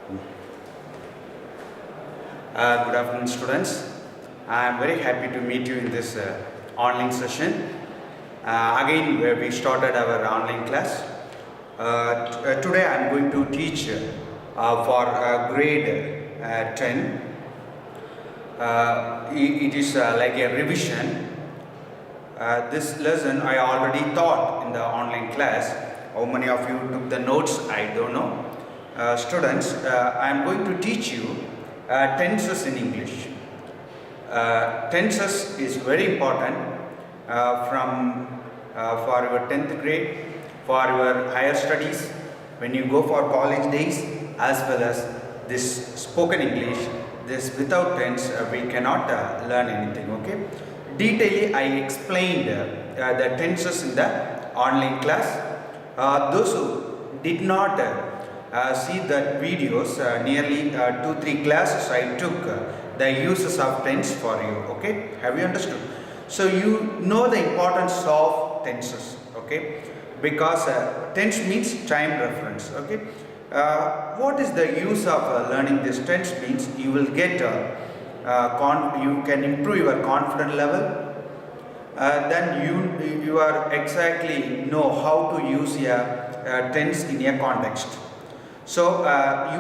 Good afternoon, students. I am very happy to meet you in this online session. Again, where we started our online class. Today I am going to teach for grade 10. It is like a revision. This lesson I already taught in the online class. How many of you took the notes? I don't know. Students, I am going to teach you tenses in English. Tenses is very important for your 10th grade, for your higher studies, when you go for college days, as well as this spoken English. This without tense we cannot learn anything. Okay, detailedly I explained the tenses in the online class. Those who did not see that videos, nearly 2-3 classes I took the uses of tense for you. Okay, have you understood? So you know the importance of tenses. Okay, because tense means time reference. Okay, what is the use of learning this tense means you will get you can improve your confidence level. Then you are exactly know how to use a tense in a context. So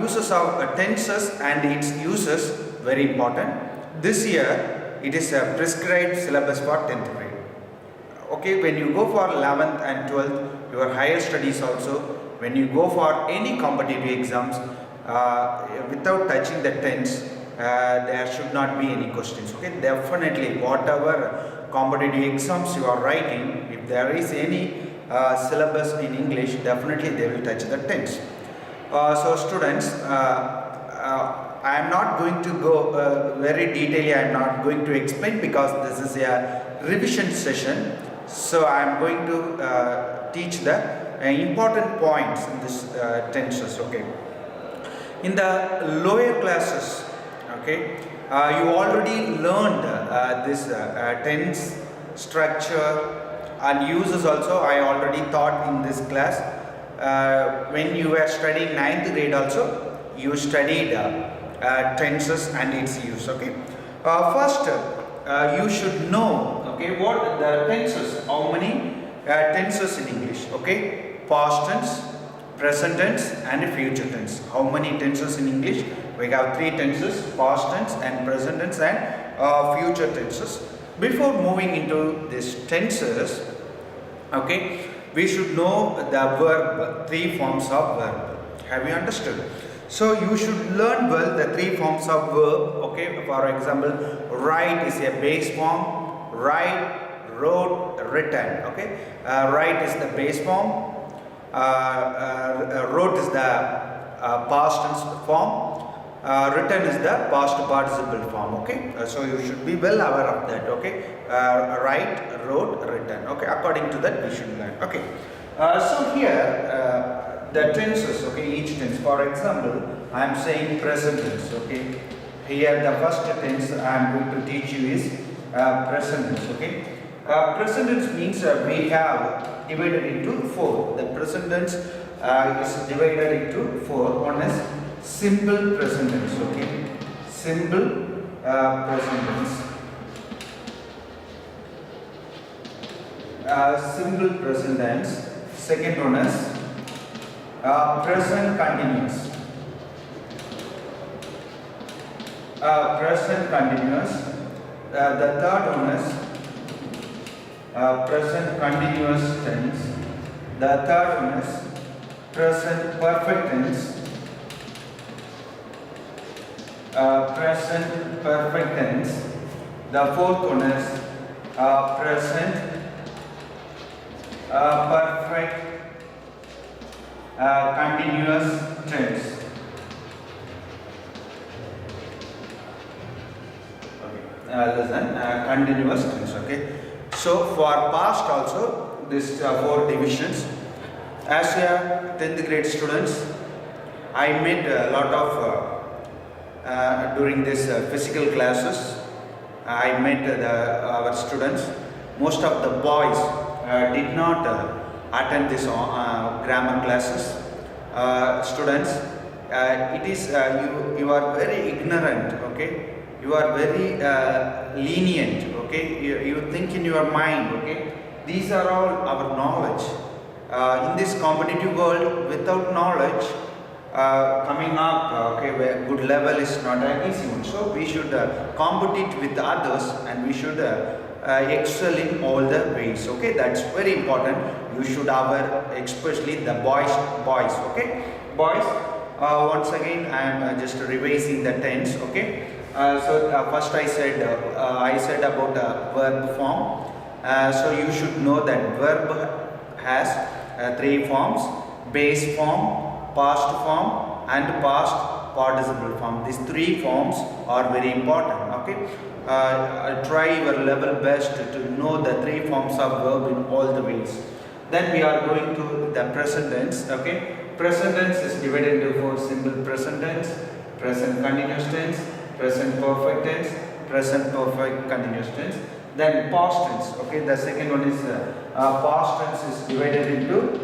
uses of tenses and its uses very important. This year it is a prescribed syllabus for 10th grade. Okay, when you go for 11th and 12th, your higher studies also, when you go for any competitive exams, without touching the tense, there should not be any questions. Okay, definitely whatever competitive exams you are writing, if there is any syllabus in English, definitely they will touch the tense. So students, I am not going to go very detailedly. I am not going to explain because this is a revision session. So I am going to teach the important points in this tenses. Okay, in the lower classes, okay, you already learned this tense structure and uses also. I already taught in this class. When you were studying 9th grade also, you studied tenses and its use. Okay, first you should know, okay, what the tenses, how many tenses in English. Okay, past tense, present tense and future tense. How many tenses in English? We have 3 tenses: past tense and present tense and future tenses. Before moving into these tenses, okay, we should know the verb, 3 forms of verb. Have you understood? So you should learn well the 3 forms of verb. Okay, for example, write is a base form. Write, wrote, written. Okay, write is the base form. Wrote is the past tense form. Written is the past participle form. Okay, so you should be well aware of that. Okay, write, wrote, written. Okay, according to that we should learn. Okay, so here the tenses. Okay, each tense. For example, I am saying present tense. Okay, here the first tense I am going to teach you is present tense. Okay, present tense means we have divided into 4. The present tense is divided into 4. One is simple present tense. Okay, simple present tense. Simple present tense. Second one is present continuous. Present continuous. The third one is present continuous tense. The third one is present perfect tense. Present perfect tense. The fourth one is present perfect continuous tense. Okay, listen, continuous tense. Okay, so for past also this 4 divisions. As a 10th grade students, I met a lot of during this physical classes. I met our students. Most of the boys did not attend this grammar classes. Students, it is you are very ignorant, okay, you are very lenient, okay, you think in your mind, okay. These are all our knowledge. In this competitive world, without knowledge, coming up, okay, where good level is not an easy one. So we should compete with others, and we should excel in all the ways. Okay, that's very important. You should have, especially the boys. Okay, boys. Once again, I am just revising the tense. Okay. First I said about verb form. So you should know that verb has three forms: base form, past form, and past participle form. These three forms are very important. Okay, try your level best to know the three forms of verb in all the ways. Then we are going to the present tense. Okay, present tense is divided into four: simple present tense, present continuous tense, present perfect tense, present perfect continuous tense. Then past tense. Okay, the second one is past tense is divided into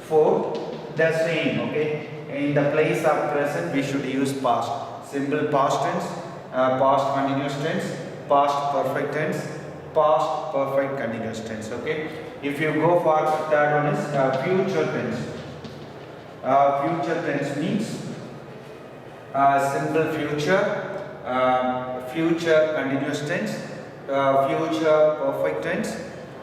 four. The same. Okay, in the place of present we should use past: simple past tense, past continuous tense, past perfect tense, past perfect continuous tense. Okay, if you go for the third one is future tense. Future tense means simple future, future continuous tense, future perfect tense,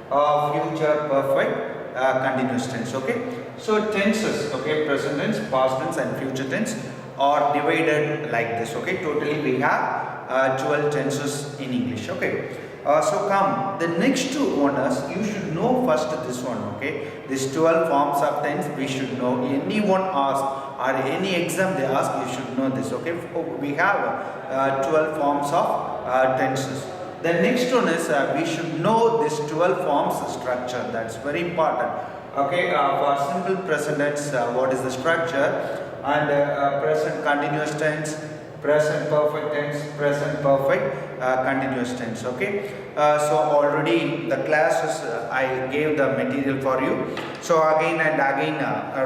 future perfect continuous tense. Okay, so tenses, okay, present tense, past tense, and future tense are divided like this. Okay, totally we have 12 tenses in English. Okay, so come the next two owners, you should know first this one. Okay, these 12 forms of tense we should know. Anyone ask or any exam they ask, you should know this. Okay, we have 12 forms of tenses. The next one is we should know this 12 forms structure. That's very important. Okay, for simple present tense, what is the structure? And present continuous tense, present perfect tense, present perfect continuous tense. Okay, so already the classes I gave the material for you. So again and again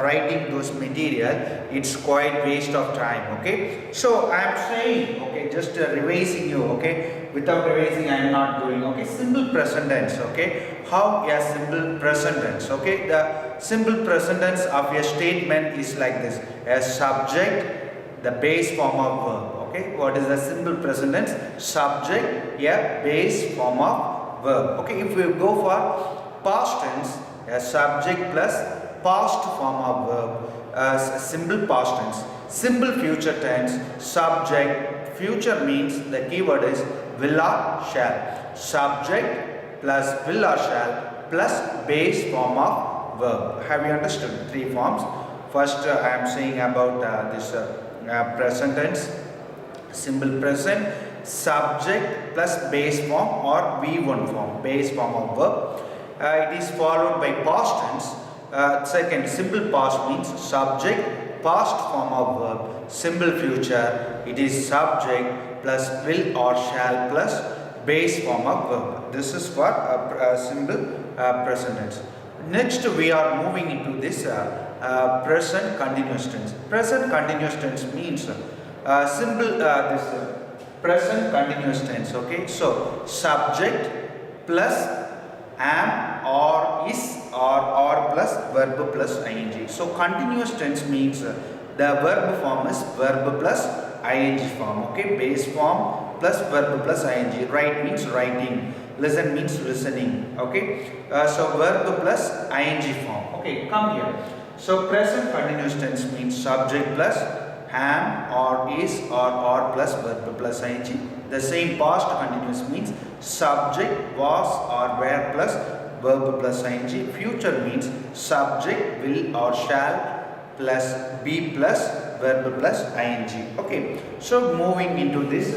writing those material, it's quite waste of time. Okay, so I am saying, okay, just revising you. Okay, without revising I am not doing. Okay, simple present tense. Okay, how a simple present tense. Okay, the simple present tense of a statement is like this: a subject, the base form of verb. Okay, what is the simple present tense? Subject, a base form of verb. Okay, if we go for past tense, a subject plus past form of verb, simple past tense. Simple future tense, subject, future means the keyword is will or shall. Subject plus will or shall plus base form of verb. Have you understood three forms? First I am saying about this present tense, simple present, subject plus base form or V1 form, base form of verb. It is followed by past tense. Second, simple past means subject, past form of verb. Simple future, it is subject plus will or shall plus base form of verb. This is for simple present tense. Next we are moving into this present continuous tense. Present continuous tense means simple this present continuous tense. Okay, so subject plus am or is or plus verb plus ing. So continuous tense means the verb form is verb plus ing form. Okay, base form plus verb plus ing. Write means writing, listen means listening. Okay, so verb plus ing form. Okay, come here. So present continuous tense means subject plus am or is or plus verb plus ing. The same past continuous means subject was or were plus verb plus ing. Future means subject will or shall plus be plus verb plus ing. Okay, so moving into this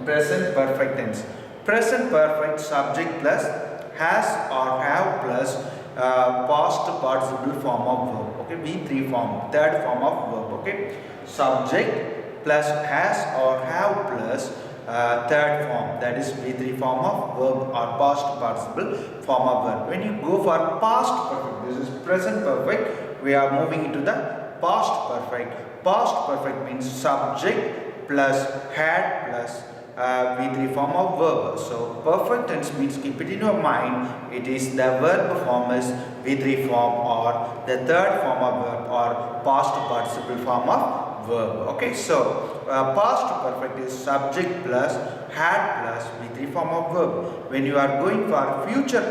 present perfect tense. Present perfect, subject plus has or have plus past participle form of verb. Okay, V3 form, third form of verb. Okay, subject plus has or have plus third form, that is V3 form of verb or past participle form of verb. When you go for past perfect, this is present perfect, we are moving into the past perfect. Past perfect means subject plus had plus V3 form of verb. So perfect tense means, keep it in your mind, it is the verb form is V3 form or the third form of verb or past participle form of verb. Okay, so past perfect is subject plus had plus V3 form of verb. When you are going for future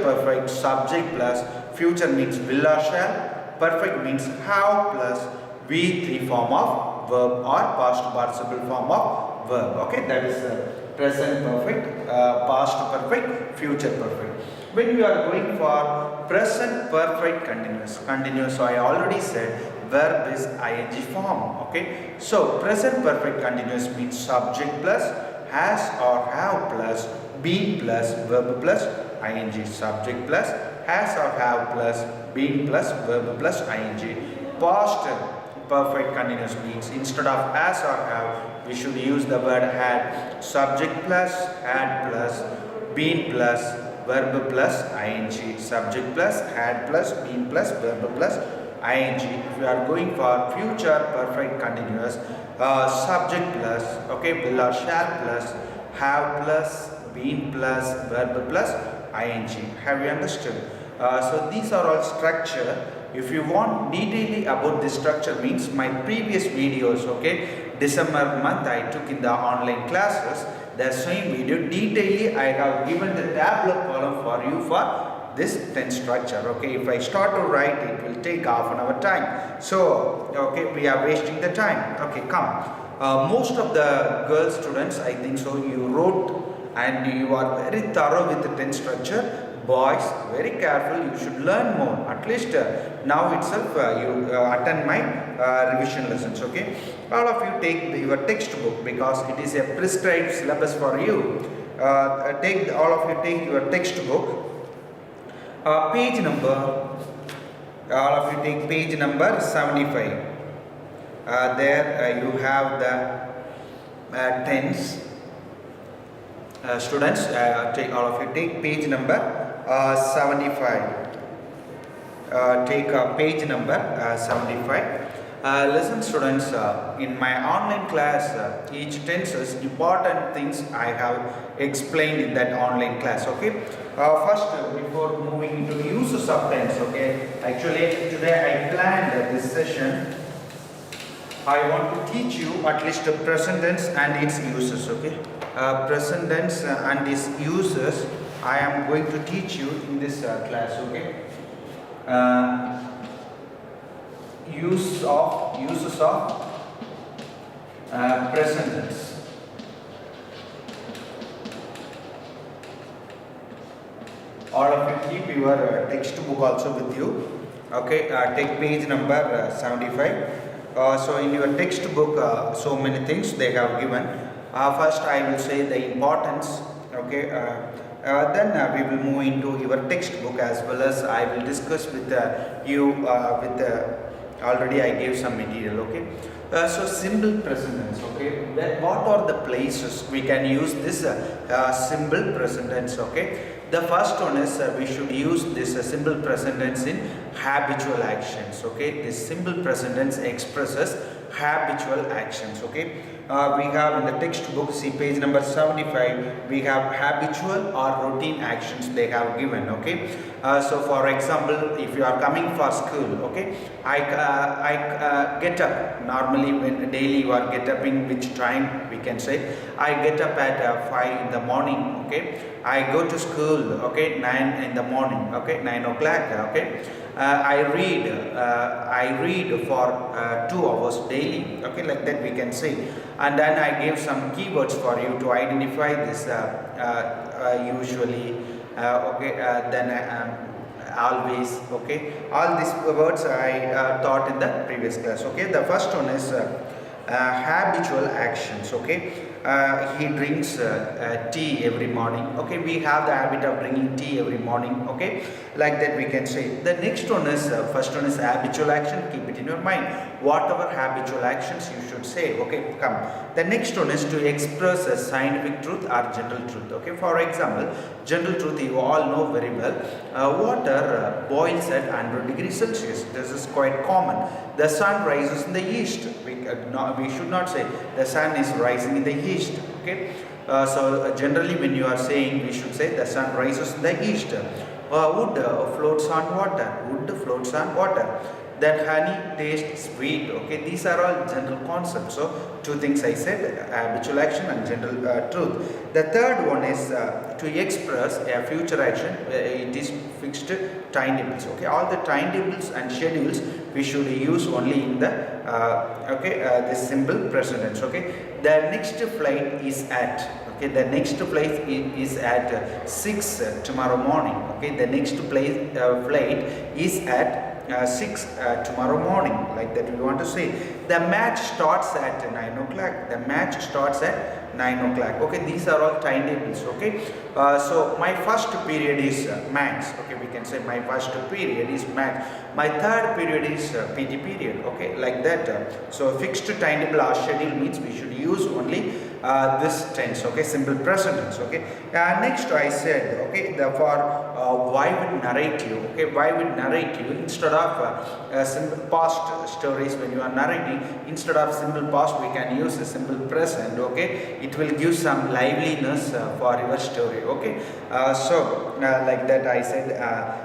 perfect subject plus future means will or shall, perfect means have plus V3 form of verb or past participle form of verb. Okay, that is present perfect, past perfect, future perfect. When you are going for present perfect continuous, so I already said verb is ing form. Okay, so present perfect continuous means subject plus has or have plus been plus verb plus ing. Subject plus has or have plus been plus verb plus ing. Past perfect continuous means instead of as or have, we should use the word had. Subject plus had plus been plus verb plus ing. Subject plus had plus been plus verb plus ing. If you are going for future perfect continuous, subject plus, okay, will or shall plus have plus been plus verb plus ing. Have you understood? So these are all structure. If you want detailing about this structure means my previous videos, okay, December month I took in the online classes, the same video detailing I have given the tabular column for you for this tense structure. Okay, if I start to write, it will take half an hour time. So okay, we are wasting the time. Okay, come. Most of the girl students, I think so, you wrote and you are very thorough with the tense structure. Boys, very careful, you should learn more. At least now itself you attend my revision lessons. Okay, all of you take your textbook because it is a prescribed syllabus for you. All of you take your textbook. Page number, all of you take page number 75. There you have the tense. Students, all of you take page number 75. Take page number 75. Listen students, in my online class, each tenses important things I have explained in that online class. Okay, first before moving into uses of tense, okay, actually today I planned this session. I want to teach you at least the present tense and its uses. Okay, present tense and its uses I am going to teach you in this class. Okay, uses of present tense. All of you keep your textbook also with you. Okay, take page number 75. So in your textbook, so many things they have given. First I will say the importance. Okay, then we will move into your textbook, as well as I will discuss with you with already I gave some material. Okay, so simple present tense. Okay, what are the places we can use this simple present tense? Okay, the first one is we should use this simple present tense in habitual actions. Okay, this simple present tense expresses habitual actions. Okay, we have in the textbook, see page number 75, we have habitual or routine actions they have given. Okay, so for example, if you are coming for school, okay, I get up normally. When daily you are get up in which time, we can say I get up at 5 in the morning. Okay, I go to school, okay, 9 in the morning, okay, 9 o'clock. Okay, I read for 2 hours daily. Okay, like that we can say. And then I give some keywords for you to identify this usually. Okay, then always. Okay, all these words I taught in the previous class. Okay, the first one is habitual actions. Okay, He drinks tea every morning. Okay, we have the habit of drinking tea every morning. Okay, like that we can say. The next one is first one is habitual action. Keep it in your mind. Whatever habitual actions you should say. Okay, come. The next one is to express a scientific truth or general truth. Okay, for example, general truth you all know very well. Water boils at 100 degrees Celsius. This is quite common. The sun rises in the east. We should not say the sun is rising in the east. Okay, generally when you are saying, we should say the sun rises in the east. Wood floats on water. Wood floats on water. That honey tastes sweet. Okay, these are all general concepts. So two things I said: habitual action and general truth. The third one is to express a future action. It is fixed timetables. Okay, all the timetables and schedules we should use only in the this simple present tense. Okay, the next flight is at. Okay, the next flight is at 6 tomorrow morning. Okay, the next flight is at 6 tomorrow morning, like that we want to say. The match starts at 9 o'clock. The match starts at 9 o'clock. Okay, these are all timetables. Okay, so my first period is maths. Okay, we can say my first period is maths. My third period is PT period. Okay, like that. So fixed timetable or schedule means we should use only this tense. Okay, simple present tense. Okay, next I said, okay, for why would narrative. Okay, why would narrative instead of simple past stories. When you are narrating, instead of simple past we can use a simple present. Okay, it will give some liveliness for your story. Okay, like that I said,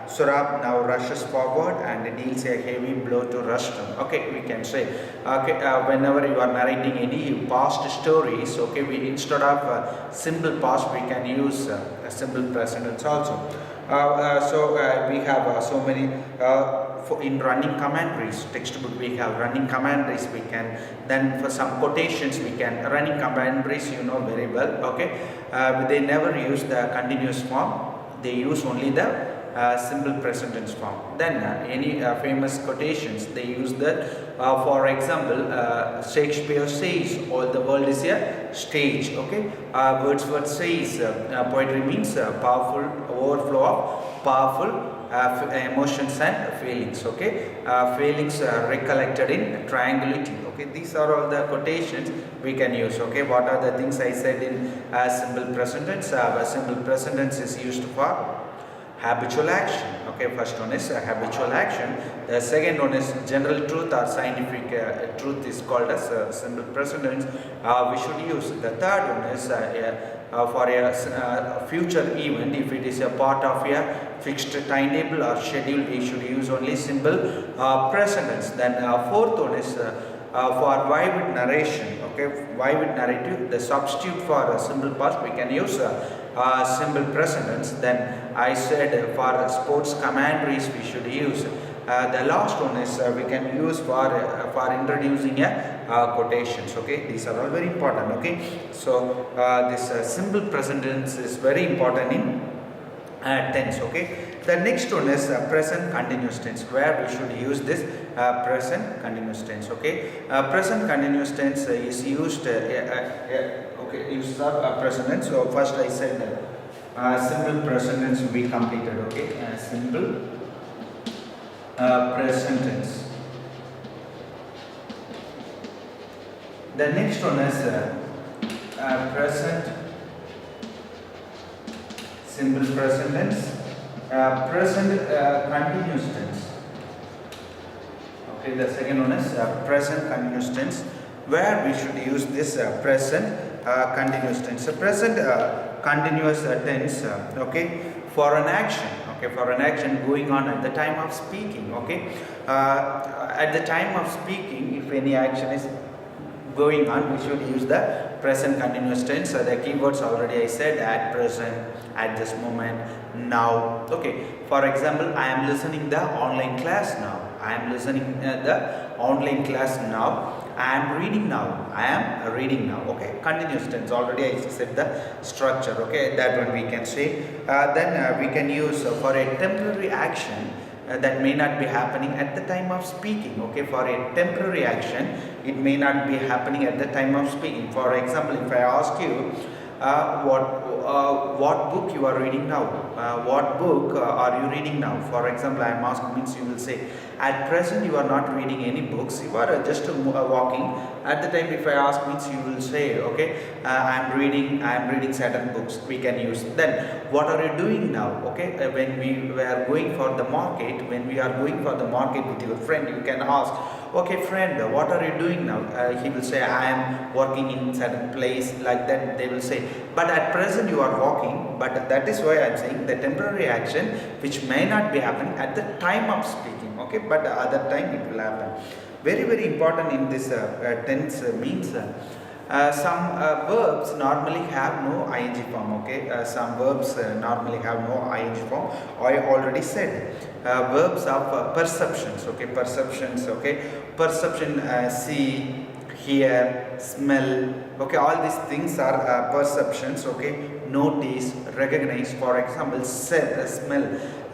Surab now rushes forward and deals a heavy blow to Rustam. Okay, we can say, okay, whenever you are narrating any past stories, okay, we instead of simple past we can use a simple present tense also. We have so many in running commentaries textbook. We have running commentaries. We can then for some quotations we can running commentaries. You know very well. Okay, they never use the continuous form. They use only the simple present tense form. Then any famous quotations they use that. For example, Shakespeare says, "All the world is a stage." Okay, Wordsworth says, "Poetry means powerful overflow of powerful emotions and feelings." Okay, feelings recollected in triangulity. Okay, these are all the quotations we can use. Okay, what are the things I said in simple present tense? Simple present tense is used for habitual action. Okay, first one is habitual action. The second one is general truth or scientific truth is called as simple present tense. We should use. The third one is for a future event. If it is a part of a fixed timetable or schedule, we should use only simple present tense. Then fourth one is for vivid narration. Okay, vivid narrative. The substitute for a simple past we can use simple present tense. Then I said for sports commentaries we should use. The last one is we can use for introducing a quotations. Okay, these are all very important. Okay, so this simple present tense is very important in tense. Okay, the next one is present continuous tense, where we should use this present continuous tense. Okay, present continuous tense is used. Okay, uses of present tense. So first I said simple present tense will be completed. Okay, simple present tense. The next one is present simple present tense, present continuous tense. Okay, the second one is present continuous tense, where we should use this present continuous tense. Present continuous tense. Okay, for an action. Okay, for an action going on at the time of speaking. Okay, at the time of speaking, if any action is going on, we should use the present continuous tense. The keywords already I said: at present, at this moment, now. Okay, for example, I am listening the online class now. I am listening the online class now. I am reading now. I am reading now. Okay, continuous tense. Already I said the structure. Okay, that one we can say. Then we can use for a temporary action. that may not be happening at the time of speaking. Okay, for a temporary action, it may not be happening at the time of speaking. For example, if I ask you what book you are reading now, what book are you reading now? For example, I am asking, means you will say, at present you are not reading any books, you are just walking. At the time, if I ask, means you will say, okay, I am reading certain books. We can use. Then what are you doing now? Okay, when we were going for the market, when we are going for the market with your friend, you can ask, okay friend, what are you doing now? He will say, I am working in certain place, like that they will say. But at present you are walking. But that is why I am saying the temporary action which may not be happening at the time of speaking. Okay, but other time it will happen. Very very important in this tense means some verbs normally have no ing form. Okay, some verbs normally have no ing form. I already said verbs of perceptions. Okay, perceptions. Okay, perception, see, hear, smell. Okay, all these things are perceptions. Okay, notice, recognize. For example, smell.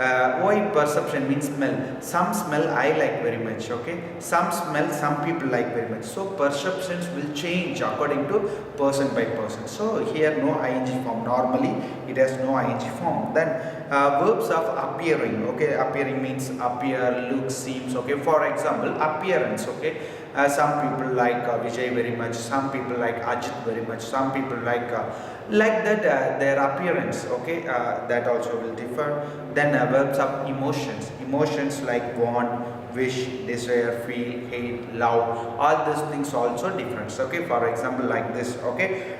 Why perception means smell? Some smell I like very much. Okay, some smell some people like very much. So perceptions will change according to person by person. So here no ing form. Normally it has no ing form. Then verbs of appearing. Okay, appearing means appear, look, seems. Okay, for example, appearance. Okay, some people like Vijay very much. Some people like Ajit very much. Some people like that their appearance. Okay, that also will differ. Then verbs of emotions. Emotions like want, wish, desire, feel, hate, love. All these things also different. Okay, for example, like this. Okay,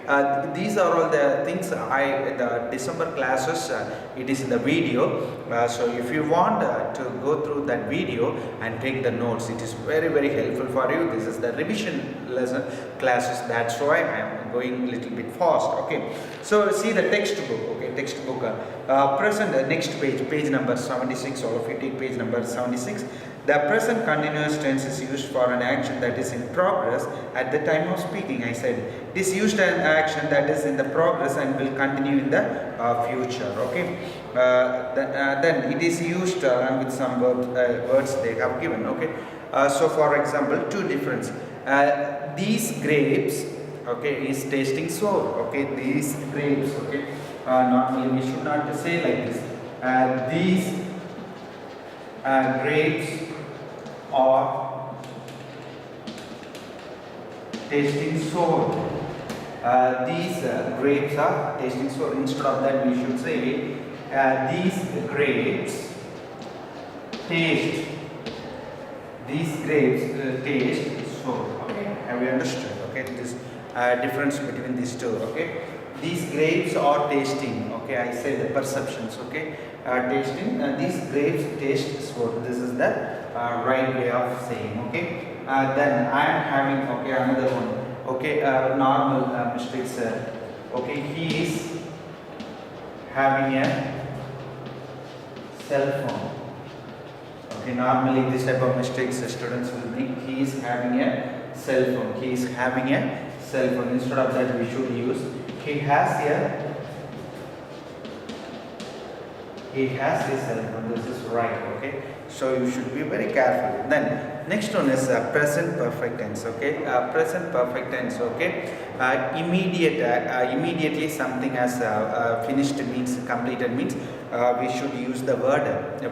these are all the things the December classes. It is in the video. So if you want to go through that video and take the notes, it is very very helpful for you. This is the revision lesson classes. That's why I am going a little bit fast. Okay, so see the textbook. Okay, textbook present, next page number 76. All of you take page number 76. The present continuous tense is used for an action that is in progress at the time of speaking. I said it is used an action that is in the progress and will continue in the future. Okay, then it is used with some words they have given. Okay, so for example, two difference. These grapes, okay, is tasting sour. Okay, these grapes. Okay, normally we should not say like this. These grapes are tasting sour. These grapes are tasting sour. Instead of that, we should say these grapes taste. These grapes taste sour. Okay, have you understood? Okay, this difference between these two. Okay, these grapes are tasting. Okay, I say the perceptions. Okay, tasting. These grapes taste sour. This is the right way of saying. Okay, then I am having, okay, another one. Okay, normal mistakes. Okay, he is having a cell phone. Okay, normally this type of mistakes students will make. He is having a cell phone. He is having a cell phone. Instead of that, we should use he has a cell phone. This is right. Okay, so you should be very careful. Then next one is present perfect tense. Okay, present perfect tense. Okay, immediately something has finished means completed means we should use the word.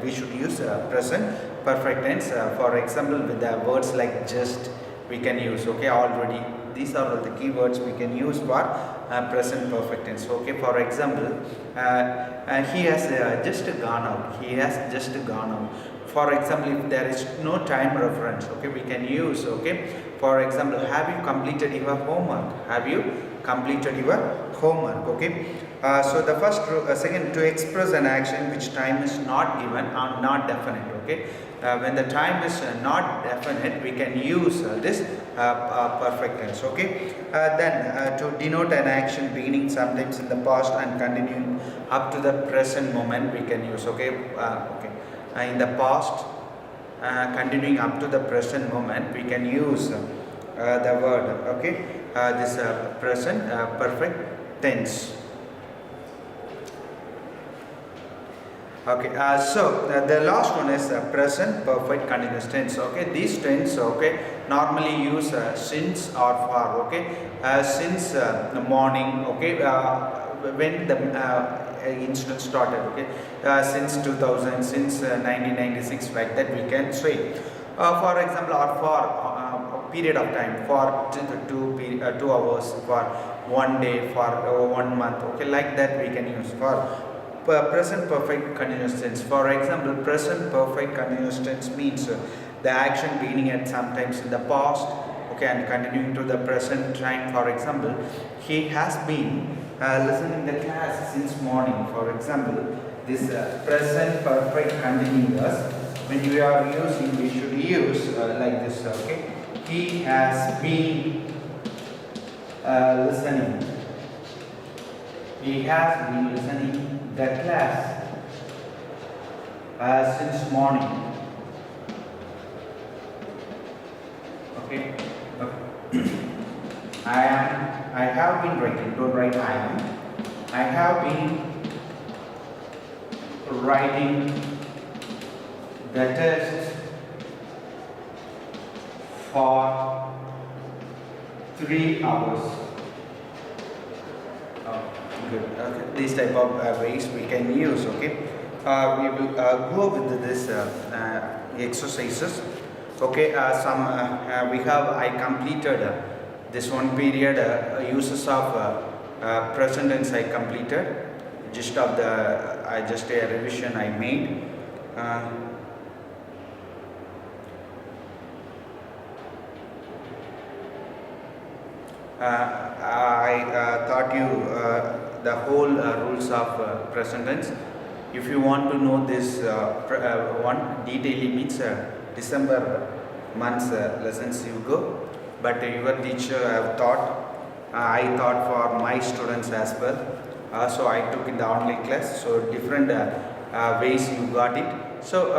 We should use present perfect tense. For example, with the words like just, we can use. Okay, already. These are all the keywords we can use for present perfect tense. Okay, for example, he has just gone out. He has just gone out. For example, if there is no time reference, okay, we can use. Okay, for example, have you completed your homework? Have you completed your homework? Okay, so the first second, to express an action which time is not given or not definite. Okay, when the time is not definite, we can use this perfect tense. Okay, then to denote an action beginning sometimes in the past and continuing up to the present moment, we can use. Okay, in the past continuing up to the present moment, we can use the word. Okay, this present perfect tense. Okay, the last one is present perfect continuous tense. Okay, these tense, okay, normally use since or for. Okay, since the morning. Okay, when the incident started. Okay, since 2000, since 1996, like that we can say. For example, or for a period of time, for 2 hours, for 1 day, for 1 month. Okay, like that we can use for present perfect continuous tense. For example, present perfect continuous tense means the action beginning at sometimes in the past, okay, and continuing to the present time. For example, he has been listening the class since morning. For example, this present perfect continuous, when we are using, we should use like this. Okay, he has been listening. He has been listening the class since morning. Okay. I have been writing. Don't write I am. I have been writing the test for 3 hours. Good. Okay. These type of ways we can use. Okay, we will go with this exercises. Okay, we have I completed this one period uses of present tense. I completed just of the just a revision I made. I taught you the whole rules of present tense. If you want to know this one detail, means December month's lessons you go, but your teacher have taught. I taught for my students as well. So I took in the online class. So different ways you got it. So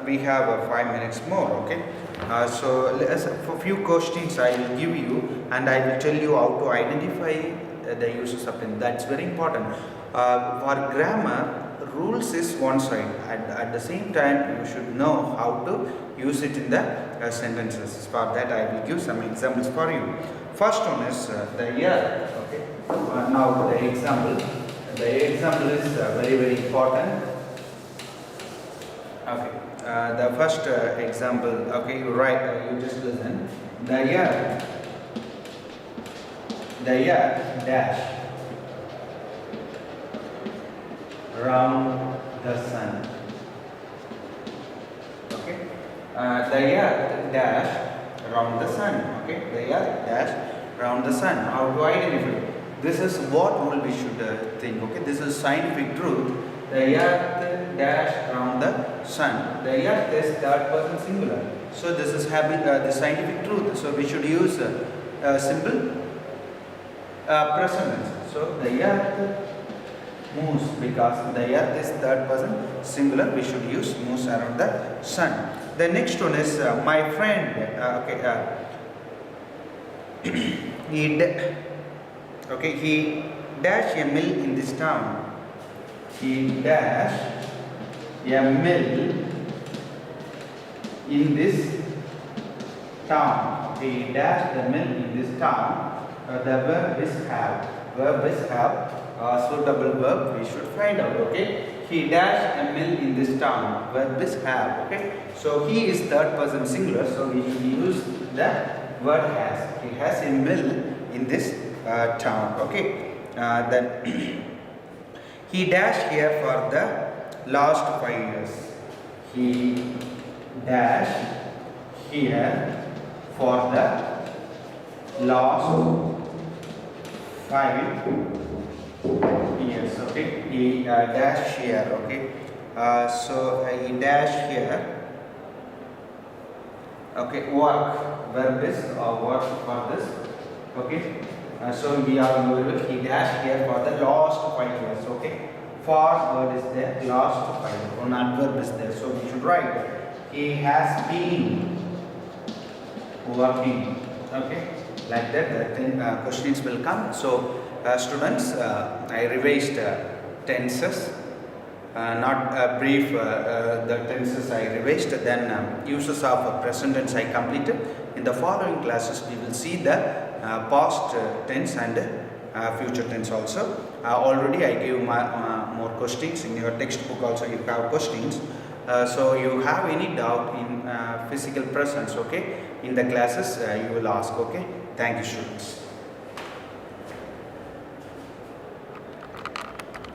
we have 5 minutes more. Okay. So for few questions I will give you, and I will tell you how to identify the uses of tense. That's very important. For grammar, rules is one side. At the same time, you should know how to use it in the sentences. For that, I will give some examples for you. First one is the year. Okay. Now the example. The example is very important. Okay. The first example. Okay, you write. You just listen. The year. The year dash round the sun. Okay. The year dash round the sun. Okay. The year dash round the sun. How to identify? This is what rule we should think. Okay. This is scientific truth. The earth dash round the sun. The earth is third person singular. So this is the scientific truth. So we should use simple present tense. So the earth moves, because the earth is third person singular. We should use moves around the sun. The next one is my friend. He dash a mill in this town. He dash a mill in this town. He dash the mill in this town. The verb is have. Verb is have. Suitable verb we should find out. Okay. He dash a mill in this town. Verb is have. Okay. So he is third person singular. So we should use the word has. He has a mill in this town. Okay. Then he dashed here for the last 5 years. He dashed here for the last 5 years. Okay. He dashed here. Okay. So he dashed here. Okay. Work. Verb is work for this. Okay. So we are going to he dash here for the last 5 years. Okay. For word is there, last 5 years. One adverb is there. So we should write he has been working. Okay. Like that, then questions will come. So students, I revised tenses. not brief the tenses I revised, then uses of present tense I completed. In the following classes we will see the past tense and future tense also. Already I gave more questions in your textbook, also you have questions. So you have any doubt in physical presence, okay, in the classes you will ask, okay. Thank you, students.